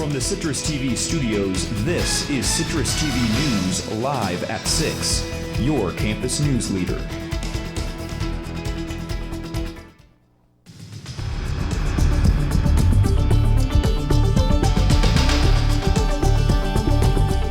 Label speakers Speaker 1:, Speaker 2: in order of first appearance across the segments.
Speaker 1: From the Citrus TV studios, this is Citrus TV News live at 6, your campus news leader.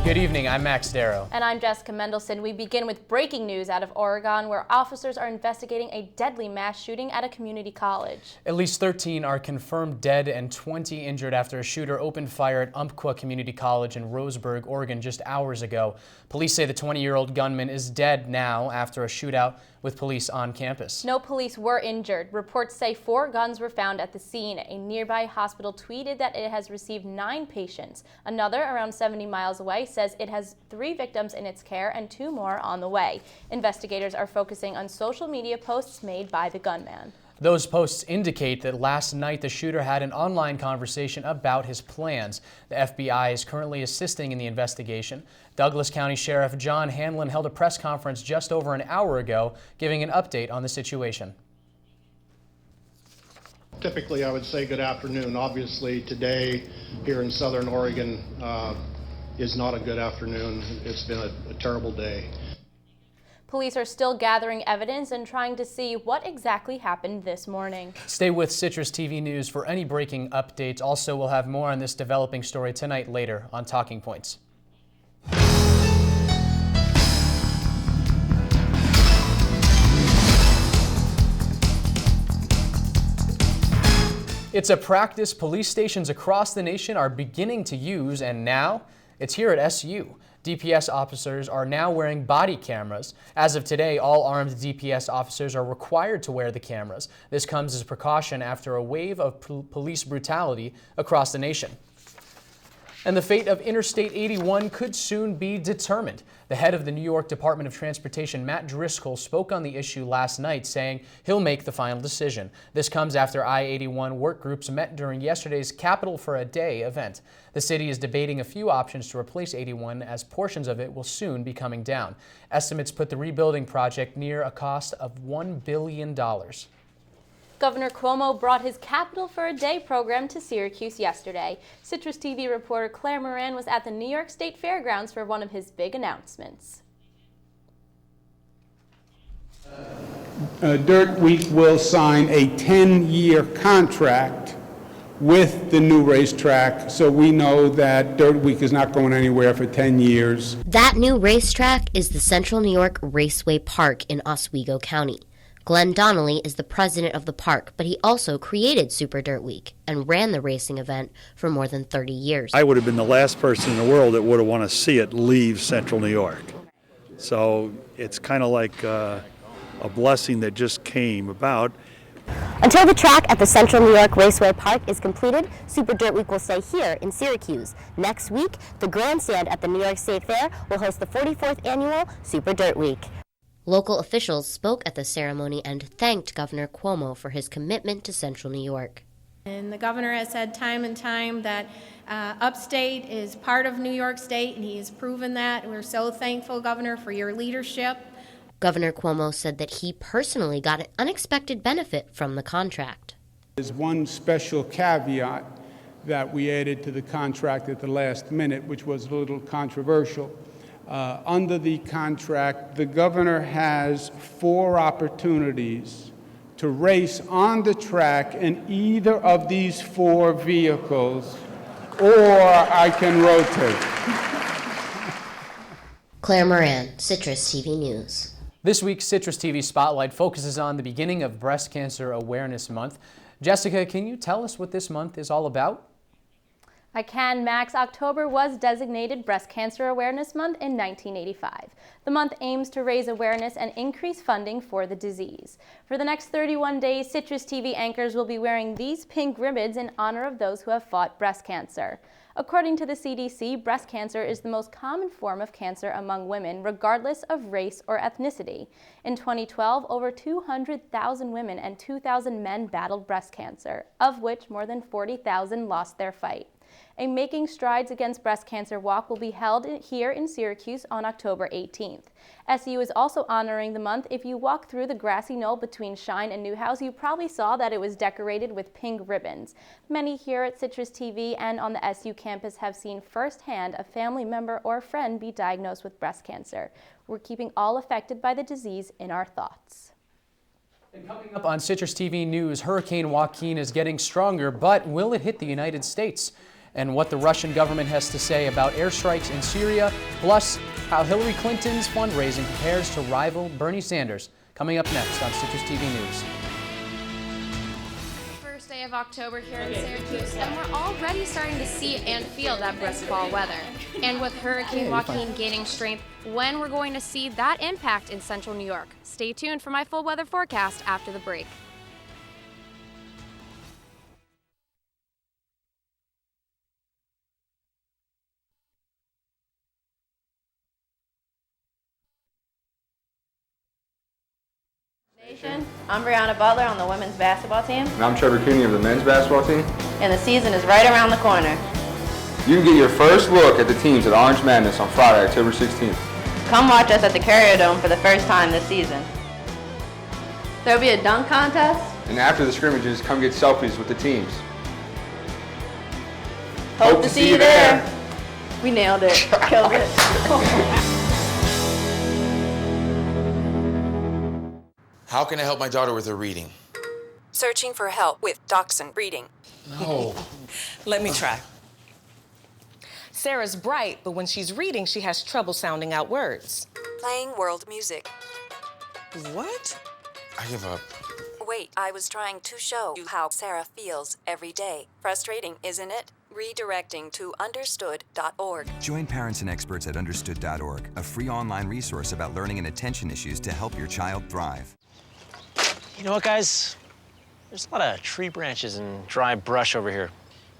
Speaker 2: Good evening, I'm Max Darrow.
Speaker 3: And I'm Jessica Mendelson. We begin with breaking news out of Oregon, where officers are investigating a deadly mass shooting at a community college.
Speaker 2: At least 13 are confirmed dead and 20 injured after a shooter opened fire at Umpqua Community College in Roseburg, Oregon just hours ago. Police say the 20-year-old gunman is dead now after a shootout with police on campus.
Speaker 3: No police were injured. Reports say 4 guns were found at the scene. A nearby hospital tweeted that it has received 9 patients. Another, around 70 miles away, says it has 3 victims in its care and 2 more on the way. Investigators are focusing on social media posts made by the gunman.
Speaker 2: Those posts indicate that last night the shooter had an online conversation about his plans. The FBI is currently assisting in the investigation. Douglas County Sheriff John Hanlon held a press conference just over an hour ago, giving an update on the situation.
Speaker 4: Typically, I would say good afternoon. Obviously, today here in Southern Oregon is not a good afternoon. It's been a terrible day.
Speaker 3: Police are still gathering evidence and trying to see what exactly happened this morning.
Speaker 2: Stay with Citrus TV News for any breaking updates. Also, we'll have more on this developing story tonight later on Talking Points. It's a practice police stations across the nation are beginning to use, and now it's here at SU. DPS officers are now wearing body cameras. As of today, all armed DPS officers are required to wear the cameras. This comes as a precaution after a wave of police brutality across the nation. And the fate of Interstate 81 could soon be determined. The head of the New York Department of Transportation, Matt Driscoll, spoke on the issue last night, saying he'll make the final decision. This comes after I-81 work groups met during yesterday's Capital for a Day event. The city is debating a few options to replace 81, as portions of it will soon be coming down. Estimates put the rebuilding project near a cost of $1 billion.
Speaker 3: Governor Cuomo brought his Capital for a Day program to Syracuse yesterday. Citrus TV reporter Claire Moran was at the New York State Fairgrounds for one of his big announcements.
Speaker 5: Dirt Week will sign a 10-year contract with the new racetrack, so we know that Dirt Week is not going anywhere for 10 years.
Speaker 6: That new racetrack is the Central New York Raceway Park in Oswego County. Glenn Donnelly is the president of the park, but he also created Super Dirt Week and ran the racing event for more than 30 years.
Speaker 7: I would have been the last person in the world that would have wanted to see it leave Central New York. So it's kind of like a blessing that just came about.
Speaker 6: Until the track at the Central New York Raceway Park is completed, Super Dirt Week will stay here in Syracuse. Next week, the grandstand at the New York State Fair will host the 44th annual Super Dirt Week. Local officials spoke at the ceremony and thanked Governor Cuomo for his commitment to Central New York.
Speaker 8: And the governor has said time and time that upstate is part of New York State, and he has proven that. We're so thankful, Governor, for your leadership.
Speaker 6: Governor Cuomo said that he personally got an unexpected benefit from the contract.
Speaker 5: There's one special caveat that we added to the contract at the last minute, which was a little controversial. Under the contract, the governor has 4 opportunities to race on the track in either of these 4 vehicles, or I can rotate.
Speaker 6: Claire Moran, Citrus TV News.
Speaker 2: This week's Citrus TV Spotlight focuses on the beginning of Breast Cancer Awareness Month. Jessica, can you tell us what this month is all about?
Speaker 3: I can, Max. October was designated Breast Cancer Awareness Month in 1985. The month aims to raise awareness and increase funding for the disease. For the next 31 days, Citrus TV anchors will be wearing these pink ribbons in honor of those who have fought breast cancer. According to the CDC, breast cancer is the most common form of cancer among women, regardless of race or ethnicity. In 2012, over 200,000 women and 2,000 men battled breast cancer, of which more than 40,000 lost their fight. A Making Strides Against Breast Cancer walk will be held here in Syracuse on October 18th. SU is also honoring the month. If you walk through the grassy knoll between Shine and Newhouse, you probably saw that it was decorated with pink ribbons. Many here at CitrusTV and on the SU campus have seen firsthand a family member or friend be diagnosed with breast cancer. We're keeping all affected by the disease in our thoughts.
Speaker 2: And coming up on CitrusTV News, Hurricane Joaquin is getting stronger, but will it hit the United States? And what the Russian government has to say about airstrikes in Syria, plus how Hillary Clinton's fundraising compares to rival Bernie Sanders. Coming up next on CitrusTV News.
Speaker 9: First day of October here in Syracuse, and we're already starting to see and feel that brisk fall weather. And with Hurricane Joaquin gaining strength, when we're going to see that impact in central New York. Stay tuned for my full weather forecast after the break.
Speaker 10: I'm Brianna Butler on the women's basketball team.
Speaker 11: And I'm Trevor Cooney of the men's basketball team.
Speaker 10: And the season is right around the corner.
Speaker 11: You can get your first look at the teams at Orange Madness on Friday, October 16th.
Speaker 10: Come watch us at the Carrier Dome for the first time this season. There'll be a dunk contest.
Speaker 11: And after the scrimmages, come get selfies with the teams.
Speaker 10: Hope to see you there. We nailed it. Killed it.
Speaker 12: How can I help my daughter with her reading?
Speaker 13: Searching for help with Dachshund Reading.
Speaker 12: No.
Speaker 14: Let me try. Sarah's bright, but when she's reading, she has trouble sounding out words.
Speaker 13: Playing world music.
Speaker 14: What?
Speaker 12: I give up.
Speaker 13: Wait, I was trying to show you how Sarah feels every day. Frustrating, isn't it? Redirecting to understood.org.
Speaker 15: Join parents and experts at understood.org, a free online resource about learning and attention issues to help your child thrive.
Speaker 16: You know what, guys? There's a lot of tree branches and dry brush over here.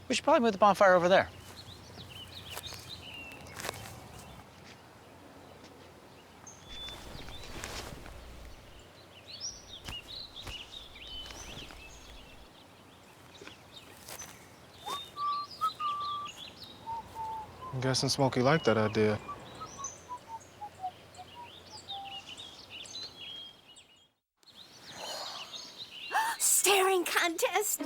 Speaker 16: We should probably move the bonfire over there.
Speaker 17: I'm guessing Smokey liked that idea.
Speaker 18: Staring contest.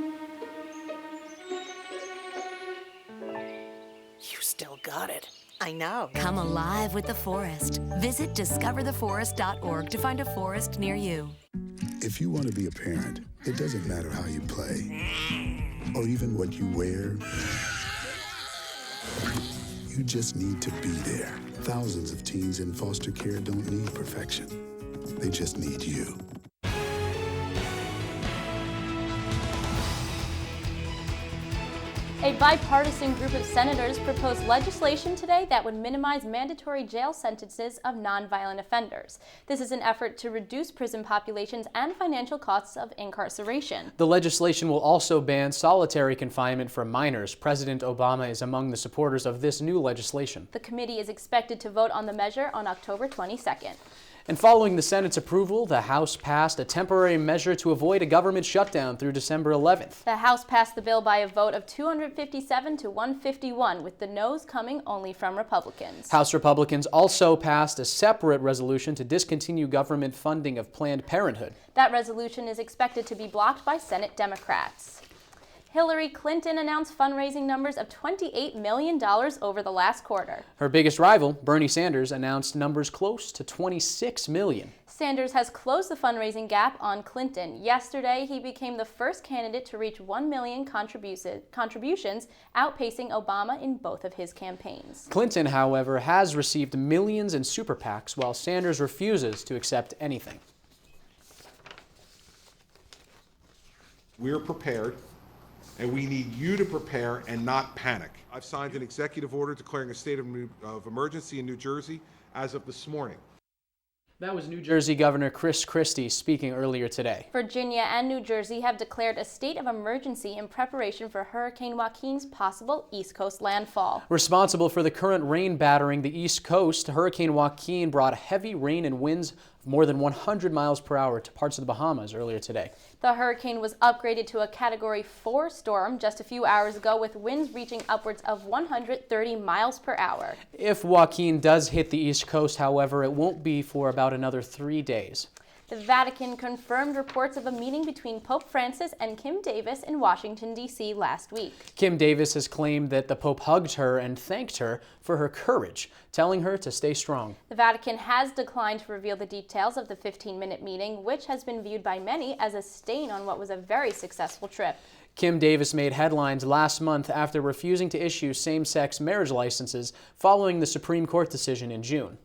Speaker 14: You still got it. I know.
Speaker 18: Come alive with the forest. Visit discovertheforest.org to find a forest near you.
Speaker 19: If you want to be a parent, it doesn't matter how you play or even what you wear. You just need to be there. Thousands of teens in foster care don't need perfection. They just need you.
Speaker 3: A bipartisan group of senators proposed legislation today that would minimize mandatory jail sentences of nonviolent offenders. This is an effort to reduce prison populations and financial costs of incarceration.
Speaker 2: The legislation will also ban solitary confinement for minors. President Obama is among the supporters of this new legislation.
Speaker 3: The committee is expected to vote on the measure on October 22nd.
Speaker 2: And following the Senate's approval, the House passed a temporary measure to avoid a government shutdown through December 11th.
Speaker 3: The House passed the bill by a vote of 257 to 151, with the noes coming only from Republicans.
Speaker 2: House Republicans also passed a separate resolution to discontinue government funding of Planned Parenthood.
Speaker 3: That resolution is expected to be blocked by Senate Democrats. Hillary Clinton announced fundraising numbers of $28 million over the last quarter.
Speaker 2: Her biggest rival, Bernie Sanders, announced numbers close to $26 million.
Speaker 3: Sanders has closed the fundraising gap on Clinton. Yesterday, he became the first candidate to reach 1 million contributions, outpacing Obama in both of his campaigns.
Speaker 2: Clinton, however, has received millions in super PACs, while Sanders refuses to accept anything.
Speaker 20: We're prepared. And we need you to prepare and not panic. I've signed an executive order declaring a state of emergency in New Jersey as of this morning.
Speaker 2: That was New Jersey Governor Chris Christie speaking earlier today.
Speaker 3: Virginia and New Jersey have declared a state of emergency in preparation for Hurricane Joaquin's possible East Coast landfall.
Speaker 2: Responsible for the current rain battering the East Coast, Hurricane Joaquin brought heavy rain and winds of more than 100 miles per hour to parts of the Bahamas earlier today.
Speaker 3: The hurricane was upgraded to a Category 4 storm just a few hours ago, with winds reaching upwards of 130 miles per hour.
Speaker 2: If Joaquin does hit the East Coast, however, it won't be for about another 3 days.
Speaker 3: The Vatican confirmed reports of a meeting between Pope Francis and Kim Davis in Washington, D.C. last week.
Speaker 2: Kim Davis has claimed that the Pope hugged her and thanked her for her courage, telling her to stay strong.
Speaker 3: The Vatican has declined to reveal the details of the 15-minute meeting, which has been viewed by many as a stain on what was a very successful trip.
Speaker 2: Kim Davis made headlines last month after refusing to issue same-sex marriage licenses following the Supreme Court decision in June.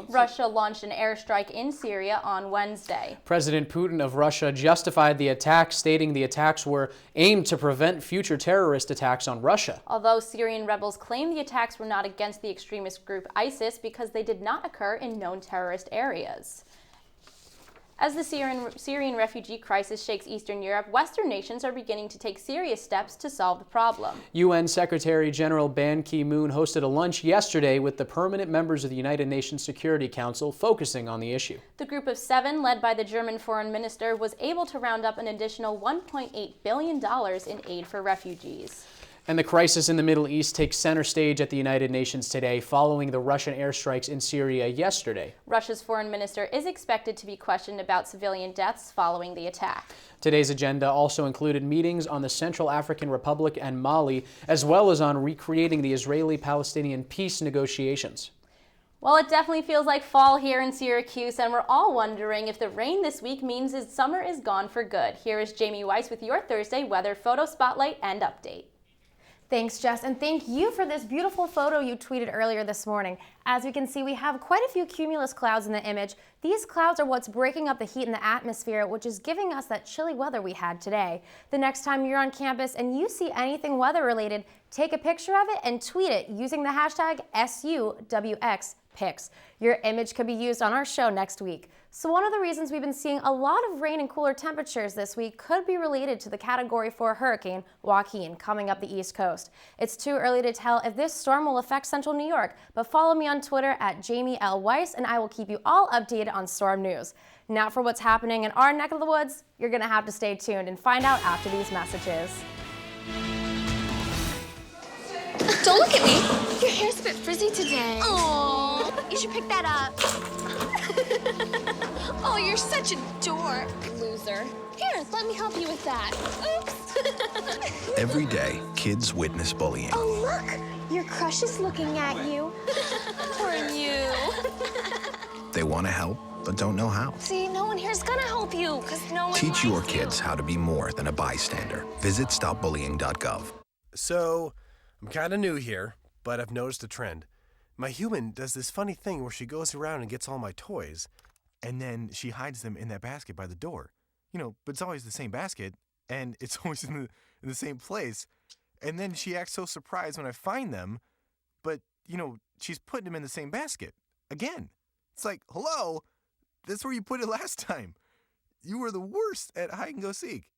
Speaker 3: Russia launched an airstrike in Syria on Wednesday.
Speaker 2: President Putin of Russia justified the attack, stating the attacks were aimed to prevent future terrorist attacks on Russia.
Speaker 3: Although Syrian rebels claim the attacks were not against the extremist group ISIS because they did not occur in known terrorist areas. As the Syrian refugee crisis shakes Eastern Europe, Western nations are beginning to take serious steps to solve the problem.
Speaker 2: UN Secretary General Ban Ki-moon hosted a lunch yesterday with the permanent members of the United Nations Security Council focusing on the issue.
Speaker 3: The group of 7, led by the German foreign minister, was able to round up an additional $1.8 billion in aid for refugees.
Speaker 2: And the crisis in the Middle East takes center stage at the United Nations today following the Russian airstrikes in Syria yesterday.
Speaker 3: Russia's foreign minister is expected to be questioned about civilian deaths following the attack.
Speaker 2: Today's agenda also included meetings on the Central African Republic and Mali, as well as on recreating the Israeli-Palestinian peace negotiations.
Speaker 3: Well, it definitely feels like fall here in Syracuse, and we're all wondering if the rain this week means that summer is gone for good. Here is Jamie Weiss with your Thursday weather photo spotlight and update.
Speaker 21: Thanks, Jess, and thank you for this beautiful photo you tweeted earlier this morning. As we can see, we have quite a few cumulus clouds in the image. These clouds are what's breaking up the heat in the atmosphere, which is giving us that chilly weather we had today. The next time you're on campus and you see anything weather-related, take a picture of it and tweet it using the hashtag SUWXPics. Your image could be used on our show next week. So one of the reasons we've been seeing a lot of rain and cooler temperatures this week could be related to the Category 4 hurricane Joaquin coming up the East Coast. It's too early to tell if this storm will affect central New York, but follow me on Twitter at Jamie L. Weiss and I will keep you all updated on storm news. Now for what's happening in our neck of the woods, you're going to have to stay tuned and find out after these messages.
Speaker 22: Don't look at me. Your hair's a bit frizzy today. Oh, you should pick that up. Oh, you're such a dork. Loser. Here, let me help you with that. Oops.
Speaker 23: Every day, kids witness bullying.
Speaker 22: Oh, look. Your crush is looking at you. Poor you.
Speaker 23: They want to help, but don't know how.
Speaker 22: See, no one here's gonna help you, because no one
Speaker 23: Teach your
Speaker 22: likes you.
Speaker 23: kids how to be more than a bystander. Visit stopbullying.gov.
Speaker 24: So, I'm kind of new here, but I've noticed a trend. My human does this funny thing where she goes around and gets all my toys, and then she hides them in that basket by the door. You know, but it's always the same basket, and it's always in the same place. And then she acts so surprised when I find them, but, you know, she's putting them in the same basket. Again. It's like, hello, that's where you put it last time. You were the worst at hide and go seek.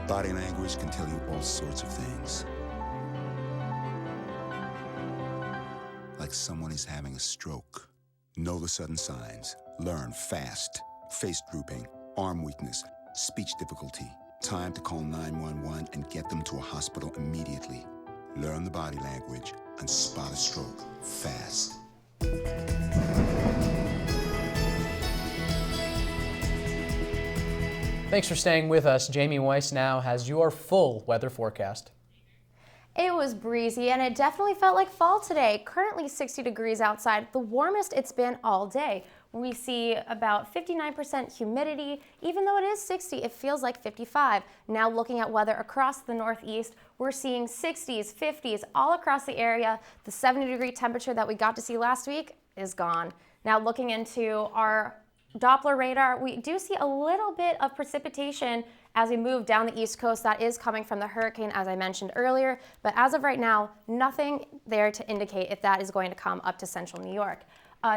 Speaker 19: Body language can tell you all sorts of things. Like someone is having a stroke. Know the sudden signs. Learn fast. Face drooping, arm weakness, speech difficulty. Time to call 911 and get them to a hospital immediately. Learn the body language and spot a stroke fast.
Speaker 2: Thanks for staying with us. Jamie Weiss now has your full weather forecast.
Speaker 21: It was breezy and it definitely felt like fall today. Currently 60 degrees outside, the warmest it's been all day. We see about 59% humidity. Even though it is 60, it feels like 55. Now looking at weather across the Northeast, we're seeing 60s, 50s all across the area. The 70-degree temperature that we got to see last week is gone. Now looking into our Doppler radar, we do see a little bit of precipitation as we move down the East Coast. That is coming from the hurricane, as I mentioned earlier, but as of right now, nothing there to indicate if that is going to come up to central New York.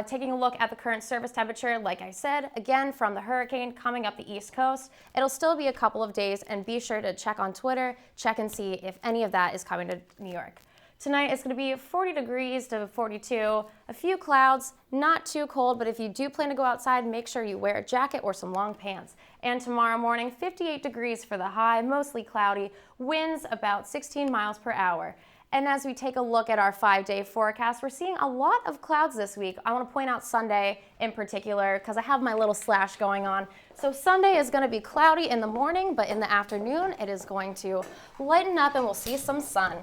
Speaker 21: Taking a look at the current surface temperature, like I said, again from the hurricane coming up the East Coast, it'll still be a couple of days, and be sure to check on Twitter, check and see if any of that is coming to New York. Tonight it's going to be 40 degrees to 42, a few clouds, not too cold, but if you do plan to go outside, make sure you wear a jacket or some long pants. And tomorrow morning, 58 degrees for the high, mostly cloudy, winds about 16 miles per hour. And as we take a look at our 5-day forecast, we're seeing a lot of clouds this week. I want to point out Sunday in particular because I have my little slash going on. So Sunday is going to be cloudy in the morning, but in the afternoon it is going to lighten up and we'll see some sun.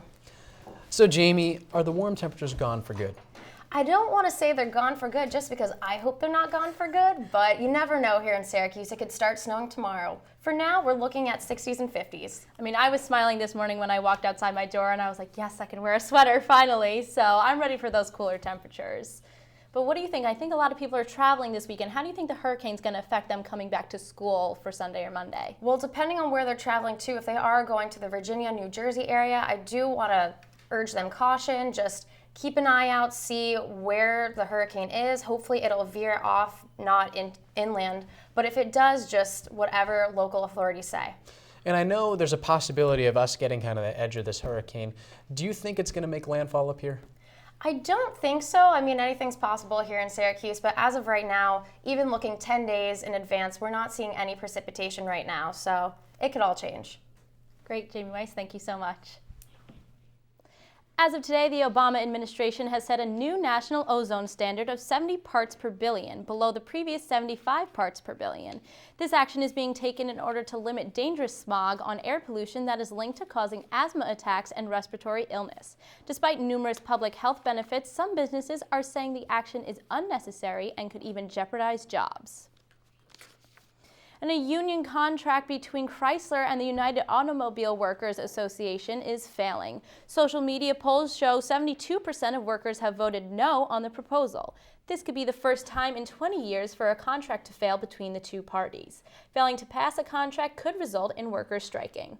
Speaker 2: So Jamie, are the warm temperatures gone for good?
Speaker 21: I don't want to say they're gone for good just because I hope they're not gone for good, but you never know here in Syracuse. It could start snowing tomorrow. For now, we're looking at 60s and 50s.
Speaker 3: I mean, I was smiling this morning when I walked outside my door and I was like, yes, I can wear a sweater finally. So I'm ready for those cooler temperatures. But what do you think? I think a lot of people are traveling this weekend. How do you think the hurricane's going to affect them coming back to school for Sunday or Monday?
Speaker 21: Well, depending on where they're traveling to, if they are going to the Virginia, New Jersey area, I do want to urge them caution. Just keep an eye out, see where the hurricane is. Hopefully it'll veer off, not inland. But if it does, just whatever local authorities say.
Speaker 2: And I know there's a possibility of us getting kind of the edge of this hurricane. Do you think it's going to make landfall up here?
Speaker 21: I don't think so. I mean, anything's possible here in Syracuse, but as of right now, even looking 10 days in advance, we're not seeing any precipitation right now, so it could all change.
Speaker 3: Great, Jamie Weiss, thank you so much. As of today, the Obama administration has set a new national ozone standard of 70 parts per billion, below the previous 75 parts per billion. This action is being taken in order to limit dangerous smog on air pollution that is linked to causing asthma attacks and respiratory illness. Despite numerous public health benefits, some businesses are saying the action is unnecessary and could even jeopardize jobs. And a union contract between Chrysler and the United Automobile Workers Association is failing. Social media polls show 72% of workers have voted no on the proposal. This could be the first time in 20 years for a contract to fail between the two parties. Failing to pass a contract could result in workers striking.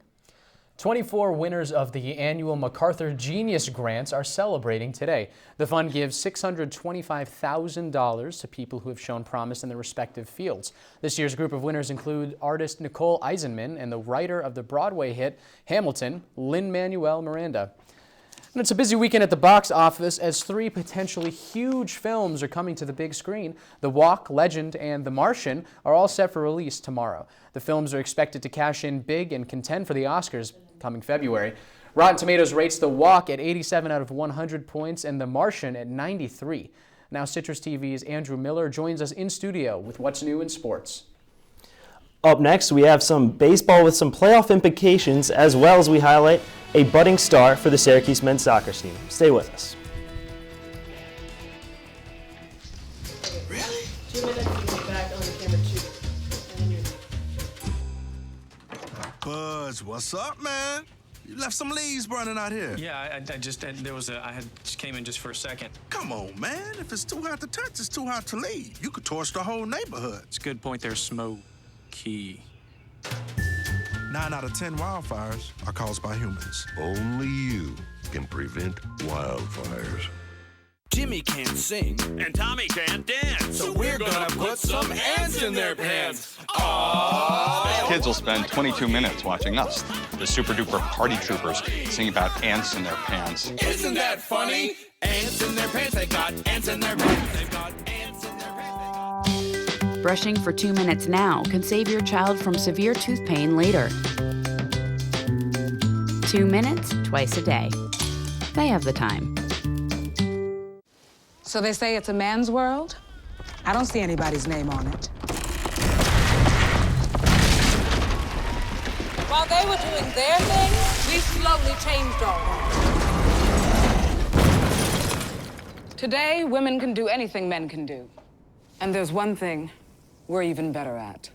Speaker 2: 24 winners of the annual MacArthur Genius Grants are celebrating today. The fund gives $625,000 to people who have shown promise in their respective fields. This year's group of winners include artist Nicole Eisenman and the writer of the Broadway hit Hamilton, Lin-Manuel Miranda. And it's a busy weekend at the box office as 3 potentially huge films are coming to the big screen. The Walk, Legend, and The Martian are all set for release tomorrow. The films are expected to cash in big and contend for the Oscars coming February. Rotten Tomatoes rates The Walk at 87 out of 100 points and The Martian at 93. Now Citrus TV's Andrew Miller joins us in studio with what's new in sports.
Speaker 1: Up next, we have some baseball with some playoff implications, as well as we highlight a budding star for the Syracuse men's soccer team. Stay with us.
Speaker 4: Really? 2 minutes and you're back on the camera shooting.
Speaker 7: Buzz, what's up, man? You left some leaves burning out here.
Speaker 8: Yeah, I just came in just for a second.
Speaker 7: Come on, man. If it's too hot to touch, it's too hot to leave. You could torch the whole neighborhood.
Speaker 8: It's a good point there, smoky.
Speaker 7: 9 out of 10 wildfires are caused by humans.
Speaker 25: Only you can prevent wildfires.
Speaker 26: Jimmy can't sing, and Tommy can't dance, so we're gonna put some ants in their pants. Aww.
Speaker 11: Kids will spend 22 minutes watching us, the super duper party troopers, sing about ants in their pants.
Speaker 26: Isn't that funny? Ants in their pants, they got ants in their pants, they've got ants in their pants.
Speaker 27: Brushing for 2 minutes now can save your child from severe tooth pain later. 2 minutes, twice a day. They have the time.
Speaker 28: So they say it's a man's world? I don't see anybody's name on it.
Speaker 29: While they were doing their thing, we slowly changed ours.
Speaker 28: Today, women can do anything men can do. And there's one thing we're even better at.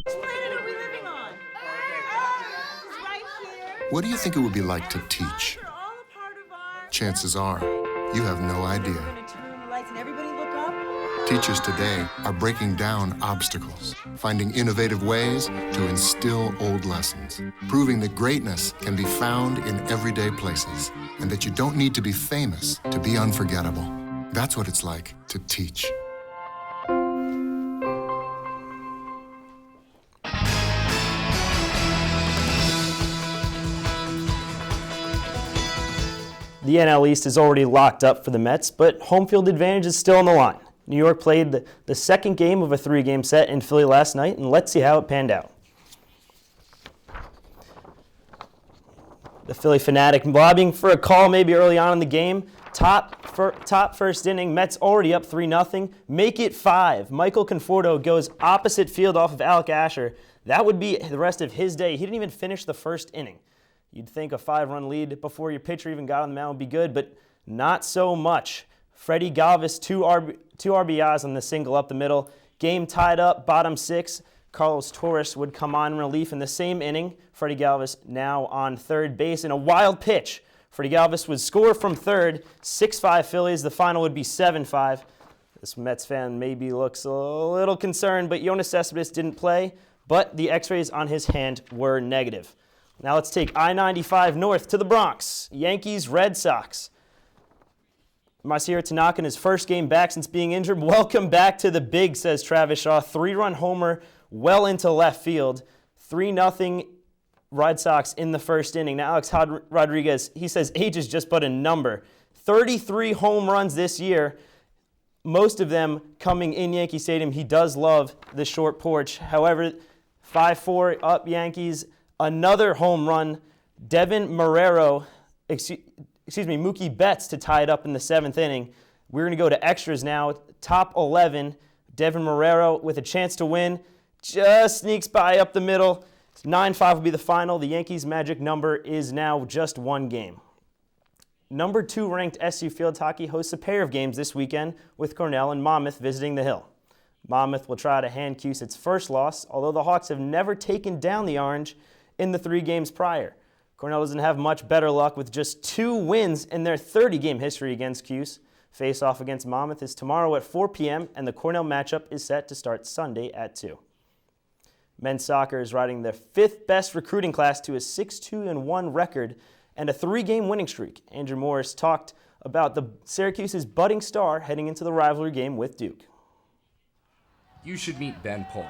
Speaker 4: What planet are we living on?
Speaker 5: What do you think it would be like to teach? Chances are, you have no idea. Teachers today are breaking down obstacles, finding innovative ways to instill old lessons, proving that greatness can be found in everyday places, and that you don't need to be famous to be unforgettable. That's what it's like to teach.
Speaker 1: The NL East is already locked up for the Mets, but home field advantage is still on the line. New York played the second game of a 3-game set in Philly last night, and let's see how it panned out. The Philly Fanatic lobbying for a call maybe early on in the game. Top first inning, Mets already up 3-0. Make it 5. Michael Conforto goes opposite field off of Alec Asher. That would be the rest of his day. He didn't even finish the first inning. You'd think a 5-run lead before your pitcher even got on the mound would be good, but not so much. Freddie Galvis, two RBIs on the single up the middle. Game tied up, bottom 6. Carlos Torres would come on in relief in the same inning. Freddie Galvis now on third base in a wild pitch. Freddie Galvis would score from third, 6-5 Phillies. The final would be 7-5. This Mets fan maybe looks a little concerned, but Yoenis Cespedes didn't play, but the x-rays on his hand were negative. Now let's take I-95 north to the Bronx. Yankees, Red Sox. Masahiro Tanaka in his first game back since being injured. Welcome back to the big, says Travis Shaw. 3-run homer well into left field. 3-0 Red Sox in the first inning. Now Alex Rodriguez, he says age is just but a number. 33 home runs this year, most of them coming in Yankee Stadium. He does love the short porch. However, 5-4 up Yankees. Another home run, Mookie Betts to tie it up in the 7th inning. We're going to go to extras now. Top 11, Devin Marrero with a chance to win. Just sneaks by up the middle. 9-5 will be the final. The Yankees' magic number is now just 1 game. Number 2 ranked SU Field Hockey hosts a pair of games this weekend with Cornell and Monmouth visiting the Hill. Monmouth will try to hand Cuse its first loss, although the Hawks have never taken down the Orange in the 3 games prior. Cornell doesn't have much better luck with just 2 wins in their 30-game history against Cuse. Face-off against Monmouth is tomorrow at 4 p.m., and the Cornell matchup is set to start Sunday at 2. Men's soccer is riding their 5th best recruiting class to a 6-2-1 record and a 3-game winning streak. Andrew Morris talked about the Syracuse's budding star heading into the rivalry game with Duke.
Speaker 6: You should meet Ben Polk.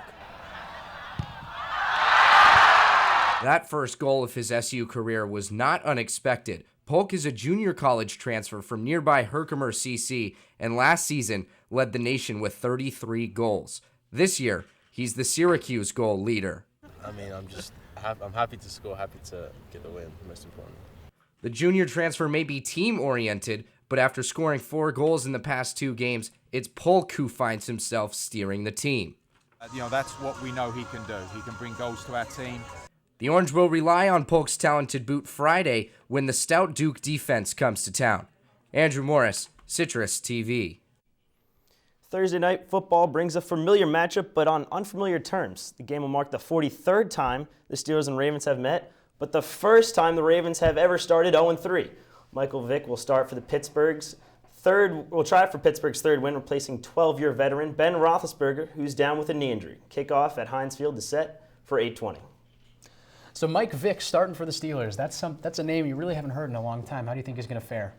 Speaker 6: That first goal of his SU career was not unexpected. Polk is a junior college transfer from nearby Herkimer CC, and last season led the nation with 33 goals. This year, he's the Syracuse goal leader.
Speaker 9: I mean, I'm happy to score, happy to get the win, most important.
Speaker 6: The junior transfer may be team-oriented, but after scoring 4 goals in the past 2 games, it's Polk who finds himself steering the team.
Speaker 10: That's what we know he can do. He can bring goals to our team.
Speaker 6: The Orange will rely on Polk's talented boot Friday when the stout Duke defense comes to town. Andrew Morris, CitrusTV.
Speaker 1: Thursday night football brings a familiar matchup, but on unfamiliar terms. The game will mark the 43rd time the Steelers and Ravens have met, but the first time the Ravens have ever started 0-3. Michael Vick will start for Pittsburgh's third win, replacing 12-year veteran Ben Roethlisberger, who's down with a knee injury. Kickoff at Heinz Field is set for 8:20.
Speaker 2: So Mike Vick starting for the Steelers, that's a name you really haven't heard in a long time. How do you think he's going to fare?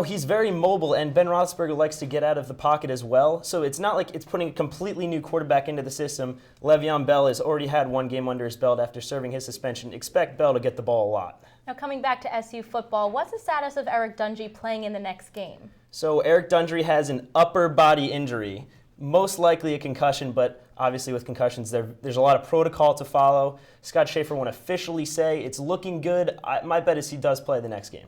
Speaker 1: He's very mobile, and Ben Roethlisberger likes to get out of the pocket as well, so it's not like it's putting a completely new quarterback into the system. Le'Veon Bell has already had 1 game under his belt after serving his suspension. Expect Bell to get the ball a lot.
Speaker 3: Now coming back to SU football, what's the status of Eric Dungey playing in the next game?
Speaker 1: So Eric Dungey has an upper body injury, most likely a concussion, but obviously with concussions there's a lot of protocol to follow. Scott Schaefer won't officially say it's looking good. My bet is he does play the next game.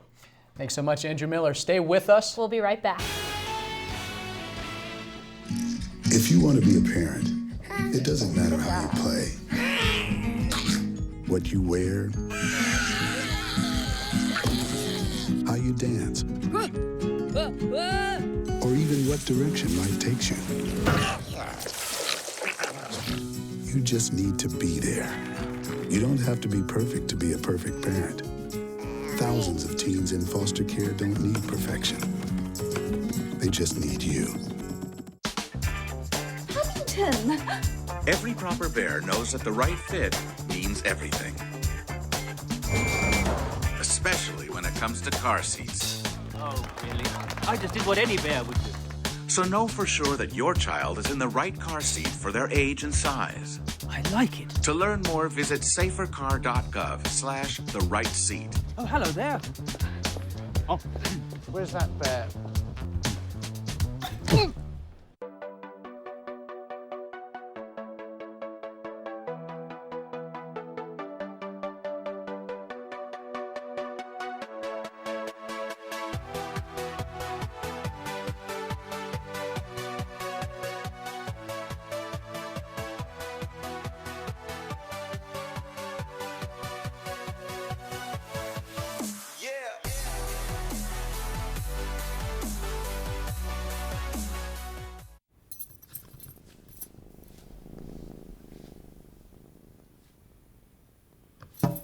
Speaker 2: Thanks so much, Andrew Miller. Stay with us.
Speaker 3: We'll be right back.
Speaker 19: If you want to be a parent, it doesn't matter how you play, what you wear, how you dance, or even what direction life takes you. You just need to be there. You don't have to be perfect to be a perfect parent. thousands of teens in foster care don't need perfection. They just need you.
Speaker 12: Huntington!
Speaker 13: Every proper bear knows that the right fit means everything. Especially when it comes to car seats.
Speaker 14: Oh, really? I just did what any bear would do.
Speaker 13: So know for sure that your child is in the right car seat for their age and size.
Speaker 14: I like it.
Speaker 13: To learn more, visit safercar.gov/the-right-seat.
Speaker 14: Oh, hello there.
Speaker 15: Oh, where's that bear?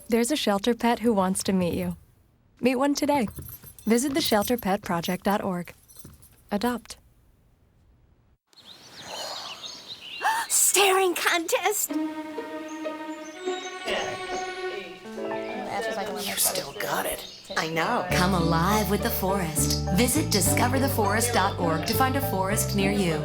Speaker 16: There's a shelter pet who wants to meet you. Meet one today. Visit theshelterpetproject.org. Adopt.
Speaker 12: Staring contest!
Speaker 17: You still got it. I know. Come alive with the forest. Visit discovertheforest.org to find a forest near you.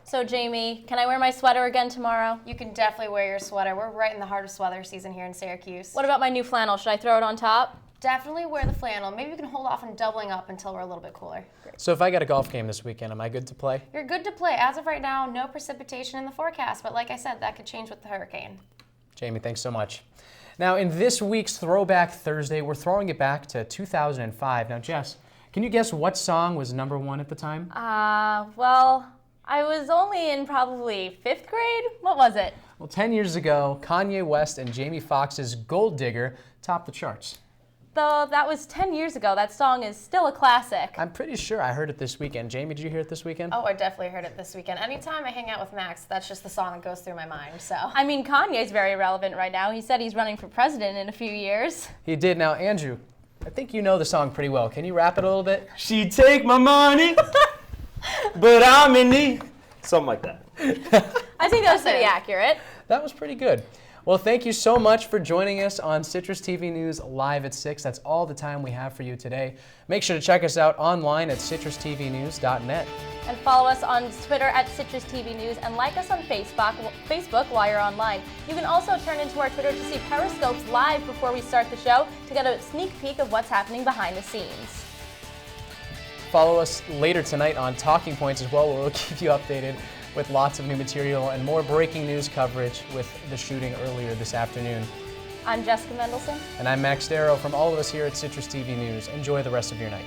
Speaker 3: So Jamie, can I wear my sweater again tomorrow?
Speaker 21: You can definitely wear your sweater. We're right in the heart of sweater season here in Syracuse.
Speaker 3: What about my new flannel? Should I throw it on top?
Speaker 21: Definitely wear the flannel. Maybe we can hold off on doubling up until we're a little bit cooler. Great.
Speaker 2: So if I got a golf game this weekend, am I good to play?
Speaker 21: You're good to play. As of right now, no precipitation in the forecast, but like I said, that could change with the hurricane.
Speaker 2: Jamie, thanks so much. Now, in this week's Throwback Thursday, we're throwing it back to 2005. Now, Jess, can you guess what song was #1 at the time?
Speaker 3: Well, I was only in probably 5th grade. What was it?
Speaker 2: Well, 10 years ago, Kanye West and Jamie Foxx's Gold Digger topped the charts.
Speaker 3: Though that was 10 years ago, that song is still a classic.
Speaker 2: I'm pretty sure I heard it this weekend. Jamie, did you hear it this weekend?
Speaker 21: Oh, I definitely heard it this weekend. Anytime I hang out with Max, that's just the song that goes through my mind, so.
Speaker 3: I mean, Kanye's very relevant right now. He said he's running for president in a few years.
Speaker 2: He did. Now, Andrew, I think you know the song pretty well. Can you rap it a little bit?
Speaker 1: She take my money, but I'm in need. Something like that.
Speaker 3: I think that was pretty accurate.
Speaker 2: That was pretty good. Well, thank you so much for joining us on Citrus TV News Live at 6. That's all the time we have for you today. Make sure to check us out online at citrustvnews.net.
Speaker 3: And follow us on Twitter at Citrus TV News and like us on Facebook while you're online. You can also turn into our Twitter to see Periscopes live before we start the show to get a sneak peek of what's happening behind the scenes.
Speaker 2: Follow us later tonight on Talking Points as well, where we'll keep you updated with lots of new material and more breaking news coverage with the shooting earlier this afternoon.
Speaker 3: I'm Jessica Mendelson.
Speaker 2: And I'm Max Darrow. From all of us here at Citrus TV News, enjoy the rest of your night.